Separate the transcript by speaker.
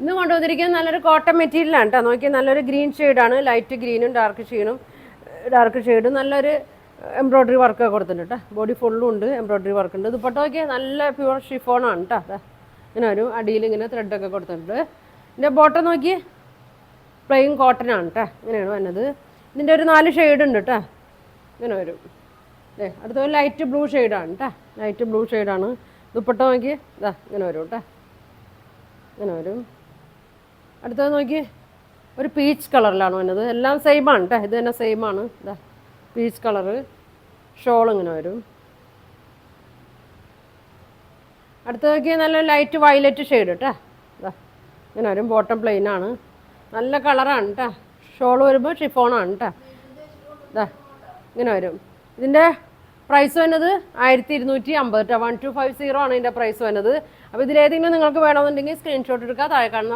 Speaker 1: ഇന്ന് കൊണ്ടുവന്നിരിക്കുന്നത് നല്ലൊരു കോട്ടൺ മെറ്റീരിയലാണ് കേട്ടോ. നോക്കിയാൽ നല്ലൊരു ഗ്രീൻ ഷെയ്ഡാണ്, ലൈറ്റ് ഗ്രീനും ഡാർക്ക് ഷെയ്ഡും നല്ലൊരു എംബ്രോയ്ഡറി വർക്ക് കൊടുത്തിട്ടുണ്ട് കേട്ടോ. ബോഡി ഫുള്ളും ഉണ്ട്, എംബ്രോയ്ഡറി വർക്ക് ഉണ്ട്. ദുപ്പട്ട നോക്കിയാൽ നല്ല പ്യുവർ ഷിഫോണാണ് കേട്ടോ. ഇങ്ങനെ ഒരു അടിയിൽ ഇങ്ങനെ ത്രെഡൊക്കെ കൊടുത്തിട്ടുണ്ട്. ഇതിൻ്റെ ബോട്ടം നോക്കി പ്ലെയിൻ കോട്ടൺ ആണ് കേട്ടോ. ഇങ്ങനെയാണ് വന്നത്. ഇതിൻ്റെ ഒരു 4 ഷെയ്ഡ് ഉണ്ട് കേട്ടോ. ഇങ്ങനെ വരും. അടുത്ത ലൈറ്റ് ബ്ലൂ ഷെയ്ഡാണ് കേട്ടോ. ലൈറ്റ് ബ്ലൂ ഷെയ്ഡാണ്. ദുപ്പട്ട നോക്കി ഇങ്ങനെ വരും കേട്ടോ. ഇങ്ങനെ വരും. അടുത്തത് നോക്കി ഒരു പീച്ച് കളറിലാണ് വന്നത്. എല്ലാം സെയിമാണ് കേട്ടോ. ഇത് തന്നെ സെയിമാണ്. Peach colour. ഷോൾ ഇങ്ങനെ വരും. അടുത്ത നോക്കിയാൽ നല്ല ലൈറ്റ് വയലറ്റ് ഷെയ്ഡ് കേട്ടോ. ഇങ്ങനെ വരും. ബോട്ടം പ്ലെയിൻ ആണ്. നല്ല കളറാണ് കേട്ടോ. ഷോൾ വരുമ്പോൾ ഷിഫോണാണ് കേട്ടോ. ഇങ്ങനെ വരും. ഇതിൻ്റെ പ്രൈസ് വന്നത് 1250 കേട്ടോ. 1250 ആണ് ഇതിൻ്റെ പ്രൈസ് വന്നത്. അപ്പോൾ ഇതിലേതെങ്കിലും നിങ്ങൾക്ക് വേണമെന്നുണ്ടെങ്കിൽ സ്ക്രീൻഷോട്ട് എടുക്കുക. താഴെ കാണുന്ന